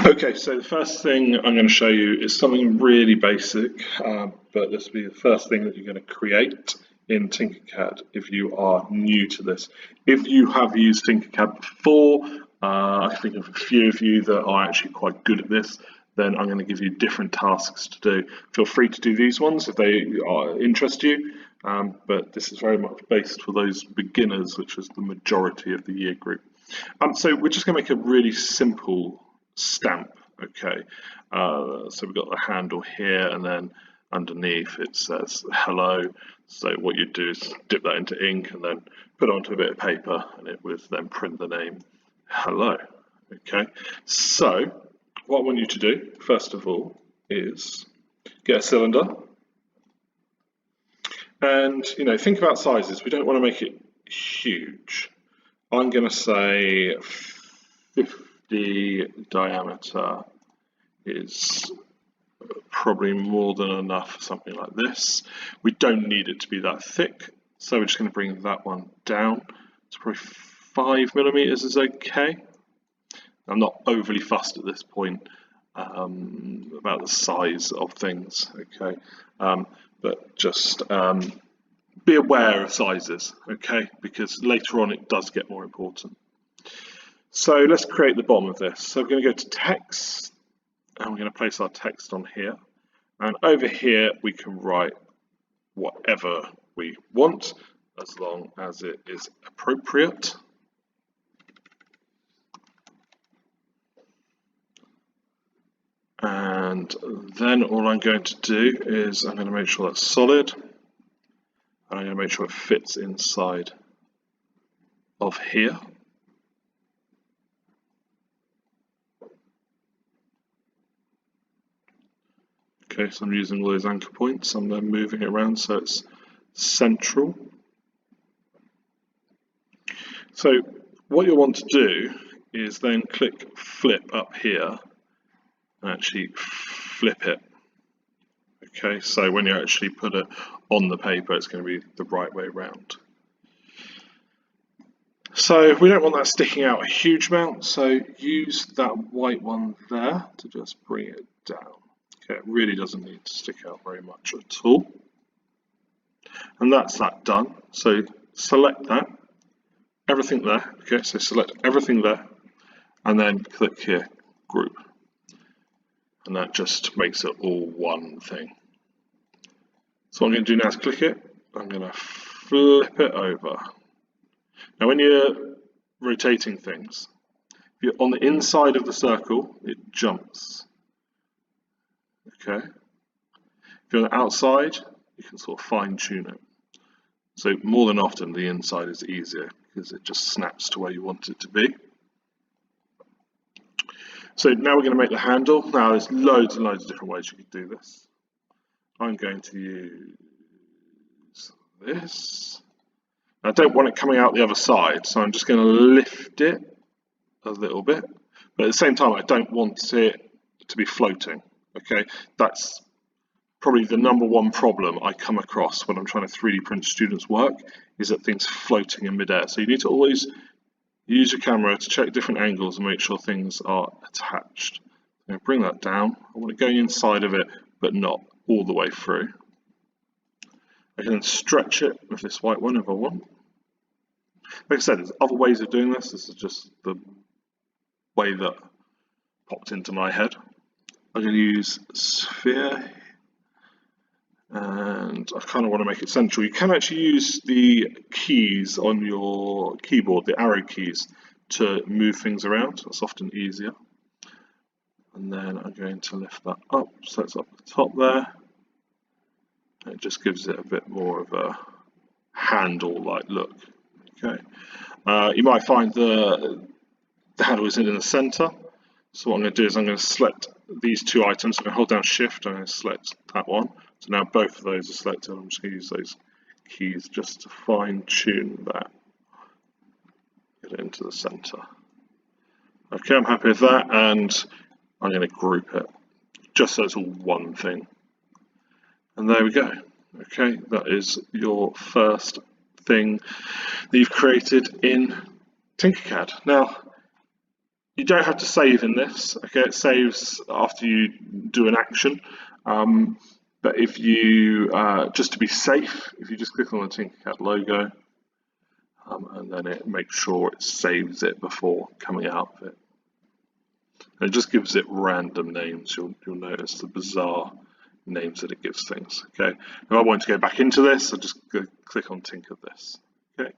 Okay, so the first thing I'm going to show you is something really basic, but this will be the first thing that you're going to create in Tinkercad if you are new to this. If you have used Tinkercad before, I think of a few of you that are actually quite good at this, then I'm going to give you different tasks to do. Feel free to do these ones if they interest you, but this is very much based for those beginners, which is the majority of the year group. So we're just going to make a really simple stamp. Okay, so we've got the handle here, and then underneath it says hello. So what you do is dip that into ink and then put it onto a bit of paper, and it would then print the name hello. Okay, so what I want you to do first of all is get a cylinder, and think about sizes. We don't want to make it huge. I'm going to say 50 diameter is probably more than enough for something like this. We don't need it to be that thick, so we're just going to bring that one down. It's probably 5mm is okay. I'm not overly fussed at this point about the size of things, okay, but just be aware of sizes, okay, because later on it does get more important. So let's create the bottom of this. So we're going to go to text, and we're going to place our text on here, and over here we can write whatever we want as long as it is appropriate. And then all I'm going to do is I'm going to make sure that's solid, and I'm going to make sure it fits inside of here. Okay, so I'm using all those anchor points, I'm then moving it around so it's central. So what you'll want to do is then click flip up here and actually flip it. Okay, so when you actually put it on the paper, it's going to be the right way around. So we don't want that sticking out a huge amount, so use that white one there to just bring it down. Okay, it really doesn't need to stick out very much at all. And that's that done. So select that, everything there. Okay, so select everything there, and then click here, group. And that just makes it all one thing. So what I'm going to do now is click it. I'm going to flip it over. Now when you're rotating things, if you're on the inside of the circle, it jumps. Okay. If you're on the outside, you can sort of fine tune it. So more than often the inside is easier because it just snaps to where you want it to be. So now we're going to make the handle. Now there's loads and loads of different ways you could do this. I'm going to use this. I don't want it coming out the other side, so I'm just going to lift it a little bit. But at the same time, I don't want it to be floating. Okay, that's probably the number one problem I come across when I'm trying to 3D print students' work, is that things floating in midair. So you need to always use your camera to check different angles and make sure things are attached. I'm going to bring that down. I want it going inside of it, but not all the way through. I can then stretch it with this white one if I want. Like I said, there's other ways of doing this. This is just the way that popped into my head. I'm going to use sphere, and I kind of want to make it central. You can actually use the keys on your keyboard, the arrow keys, to move things around. That's often easier. And then I'm going to lift that up, so it's up the top there. It just gives it a bit more of a handle-like look. Okay. You might find the handle isn't in the center. So what I'm going to do is I'm going to select these two items. I'm going to hold down Shift. I'm going to select that one. So now both of those are selected. I'm just going to use those keys just to fine tune that. Get it into the center. Okay, I'm happy with that, and I'm going to group it just so it's all one thing. And there we go. Okay, that is your first thing that you've created in Tinkercad. Now, You don't have to save in this. Okay, it saves after you do an action. But if you, just to be safe, if you just click on the Tinkercad logo, and then it makes sure it saves it before coming out of it. And it just gives it random names. You'll notice the bizarre names that it gives things. Okay, if I want to go back into this, I'll just click on Tinker this. Okay,